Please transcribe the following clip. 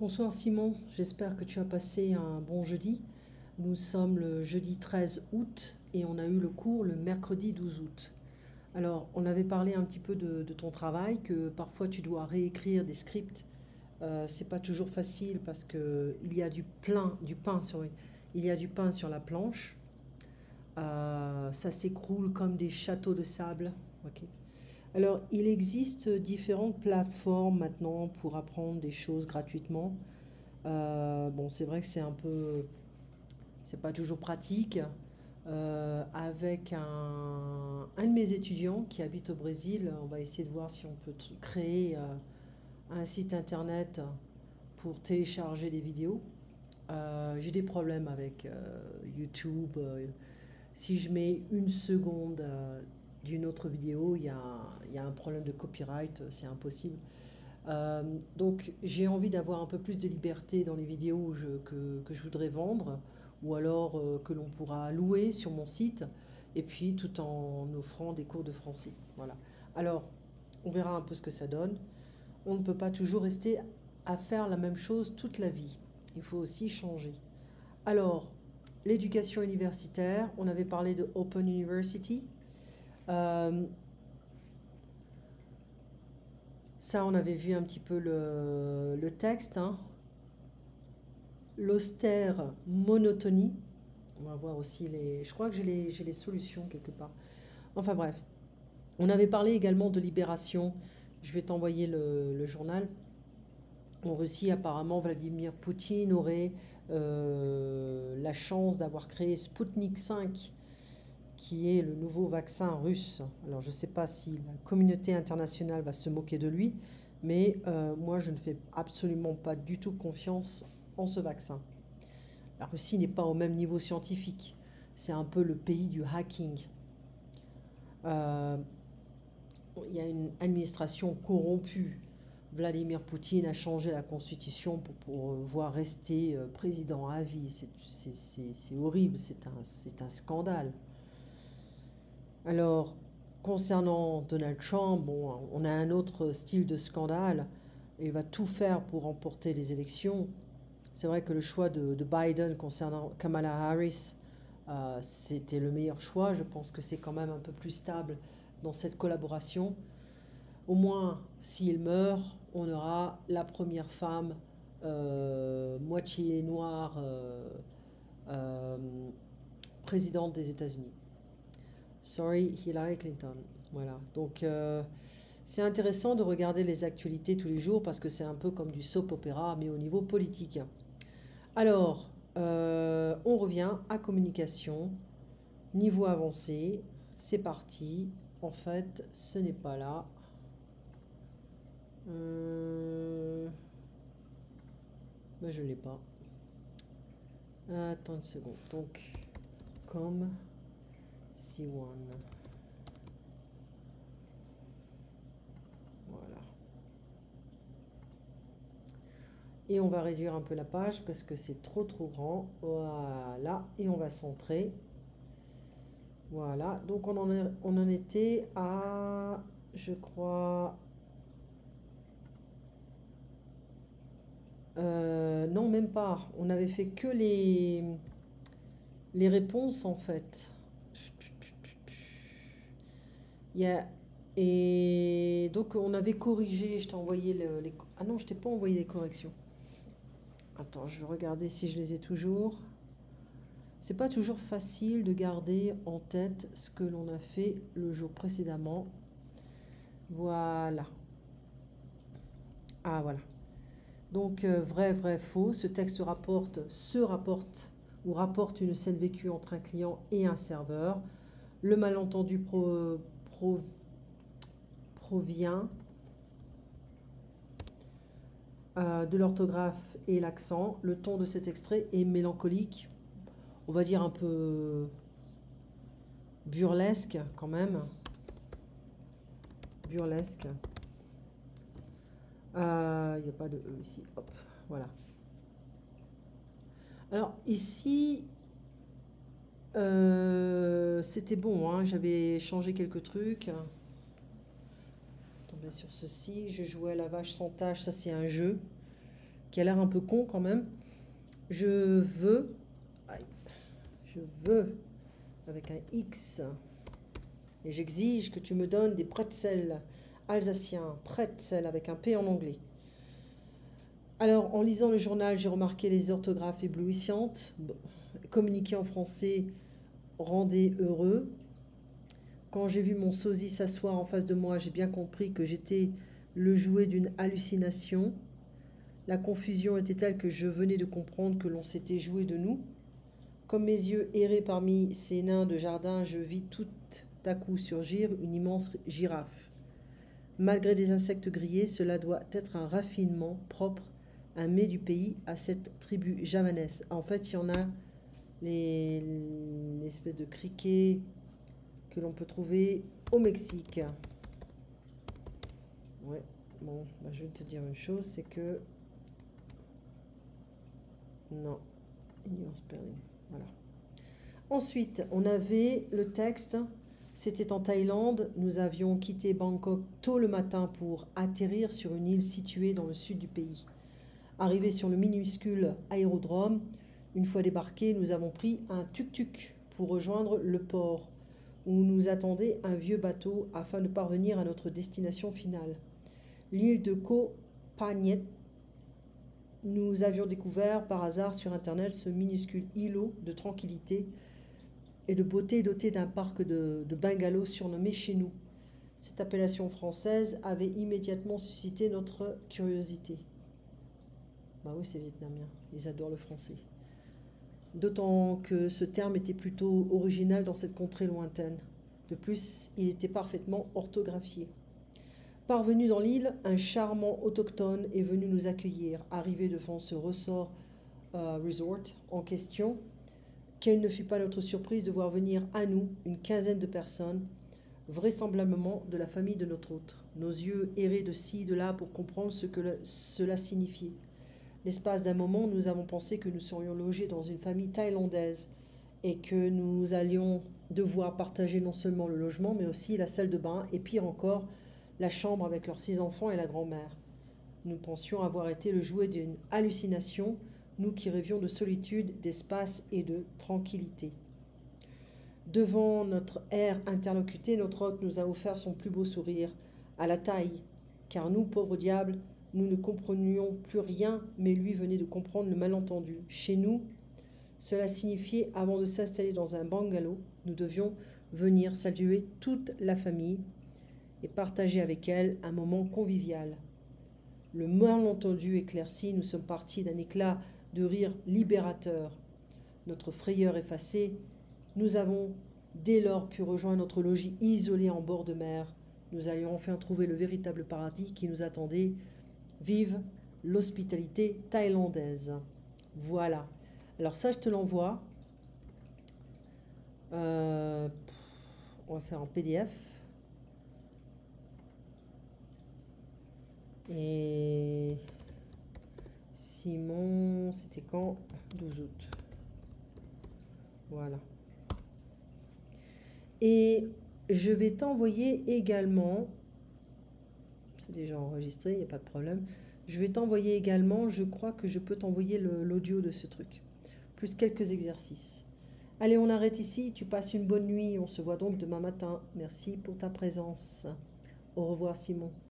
Bonsoir Simon, j'espère que tu as passé un bon jeudi. Nous sommes le jeudi 13 août et on a eu le cours le mercredi 12 août. Alors, on avait parlé un petit peu de ton travail, que parfois tu dois réécrire des scripts. C'est pas toujours facile parce que il y a du pain il y a du pain sur la planche. Ça s'écroule comme des châteaux de sable. Ok. Alors, il existe différentes plateformes maintenant pour apprendre des choses gratuitement. Bon, c'est vrai que c'est pas toujours pratique. Avec un de mes étudiants qui habite au Brésil, on va essayer de voir si on peut créer un site internet pour télécharger des vidéos. J'ai des problèmes avec YouTube. Si je mets une seconde d'une autre vidéo, il y a un problème de copyright, c'est impossible. Donc j'ai envie d'avoir un peu plus de liberté dans les vidéos que je voudrais vendre ou alors que l'on pourra louer sur mon site et puis tout en offrant des cours de français. Voilà. Alors on verra un peu ce que ça donne. On ne peut pas toujours rester à faire la même chose toute la vie. Il faut aussi changer. Alors l'éducation universitaire, on avait parlé de Open University. Euh, Ça, on avait vu un petit peu le texte, hein. L'austère monotonie. On va voir aussi les. Je crois que j'ai les solutions quelque part. Enfin bref. On avait parlé également de libération. Je vais t'envoyer le journal. En Russie, apparemment, Vladimir Poutine aurait la chance d'avoir créé Sputnik 5, qui est le nouveau vaccin russe. Alors je ne sais pas si la communauté internationale va se moquer de lui, mais moi je ne fais absolument pas du tout confiance en ce vaccin. La Russie n'est pas au même niveau scientifique. C'est un peu le pays du hacking. Euh, il y a une administration corrompue. Vladimir Poutine a changé la constitution pour pouvoir rester président à vie. C'est horrible, c'est un scandale. Alors, concernant Donald Trump, bon, on a un autre style de scandale. Il va tout faire pour remporter les élections. C'est vrai que le choix de Biden concernant Kamala Harris, c'était le meilleur choix. Je pense que c'est quand même un peu plus stable dans cette collaboration. Au moins, s'il meurt, on aura la première femme moitié noire euh, présidente des États-Unis. Sorry, Hillary Clinton. Voilà. Donc, c'est intéressant de regarder les actualités tous les jours parce que c'est un peu comme du soap opéra, mais au niveau politique. Alors, on revient à communication, niveau avancé. C'est parti. En fait, ce n'est pas là. Ben, je ne l'ai pas. Attends une seconde. Donc, comme C1. Voilà. Et on va réduire un peu la page parce que c'est trop grand. Voilà. Et on va centrer. Voilà. Donc on en était à, je crois... non, même pas. On avait fait que les réponses en fait. Il y a, et donc on avait corrigé. Je t'ai envoyé ah non, je t'ai pas envoyé les corrections. Attends, je vais regarder si je les ai toujours. C'est pas toujours facile de garder en tête ce que l'on a fait le jour précédemment. Voilà. Ah voilà. Donc vrai, vrai, faux. Ce texte rapporte ou rapporte une scène vécue entre un client et un serveur. Le malentendu provient de l'orthographe et l'accent. Le ton de cet extrait est mélancolique, on va dire un peu burlesque quand même. Burlesque. Il n'y a pas de E ici. Hop, voilà. Alors ici, c'était bon, hein, j'avais changé quelques trucs. Tombé sur ceci. Je jouais à la vache sans tâche. Ça, c'est un jeu qui a l'air un peu con quand même. Je veux, aïe, je veux, avec un X, et j'exige que tu me donnes des pretzels alsaciens, pretzel avec un P en anglais. Alors, en lisant le journal, j'ai remarqué les orthographes éblouissantes. Bon, communiquer en français rendait heureux. Quand j'ai vu mon sosie s'asseoir en face de moi, j'ai bien compris que j'étais le jouet d'une hallucination. La confusion était telle que je venais de comprendre que l'on s'était joué de nous. Comme mes yeux erraient parmi ces nains de jardin, je vis tout à coup surgir une immense girafe. Malgré des insectes grillés, cela doit être un raffinement propre, un mets du pays à cette tribu javanaise. En fait, il y en a les espèces de criquets que l'on peut trouver au Mexique. Ouais, bon, bah, je vais te dire une chose, c'est que... Non, Union Spelling, voilà. Ensuite, on avait le texte, c'était en Thaïlande, nous avions quitté Bangkok tôt le matin pour atterrir sur une île située dans le sud du pays. Arrivés sur le minuscule aérodrome, une fois débarqués, nous avons pris un tuk-tuk pour rejoindre le port, où nous attendait un vieux bateau afin de parvenir à notre destination finale. L'île de Koh Phangan. Nous avions découvert par hasard sur internet ce minuscule îlot de tranquillité et de beauté doté d'un parc de bungalows surnommé chez nous. Cette appellation française avait immédiatement suscité notre curiosité. Bah oui, c'est vietnamien, ils adorent le français. D'autant que ce terme était plutôt original dans cette contrée lointaine. De plus, il était parfaitement orthographié. Parvenu dans l'île, un charmant autochtone est venu nous accueillir. Arrivé devant ce resort en question, quelle ne fut pas notre surprise de voir venir à nous une quinzaine de personnes, vraisemblablement de la famille de notre hôte. Nos yeux erraient de ci et de là pour comprendre ce que cela signifiait. L'espace d'un moment, nous avons pensé que nous serions logés dans une famille thaïlandaise et que nous allions devoir partager non seulement le logement, mais aussi la salle de bain et pire encore, la chambre avec leurs 6 enfants et la grand-mère. Nous pensions avoir été le jouet d'une hallucination, nous qui rêvions de solitude, d'espace et de tranquillité. Devant notre air interlocuté, notre hôte nous a offert son plus beau sourire, à la taille, car nous, pauvres diables, nous ne comprenions plus rien, mais lui venait de comprendre le malentendu. Chez nous, cela signifiait, avant de s'installer dans un bungalow, nous devions venir saluer toute la famille et partager avec elle un moment convivial. Le malentendu éclairci, nous sommes partis d'un éclat de rire libérateur. Notre frayeur effacée, nous avons dès lors pu rejoindre notre logis isolé en bord de mer. Nous allions enfin trouver le véritable paradis qui nous attendait. Vive l'hospitalité thaïlandaise. Voilà. Alors ça, je te l'envoie. On va faire en PDF. Et Simon, c'était quand? 12 août. Voilà. Et je vais t'envoyer également, c'est déjà enregistré, il n'y a pas de problème. Je vais t'envoyer également, je crois que je peux t'envoyer l'audio de ce truc, plus quelques exercices. Allez, on arrête ici, tu passes une bonne nuit, on se voit donc demain matin. Merci pour ta présence. Au revoir Simon.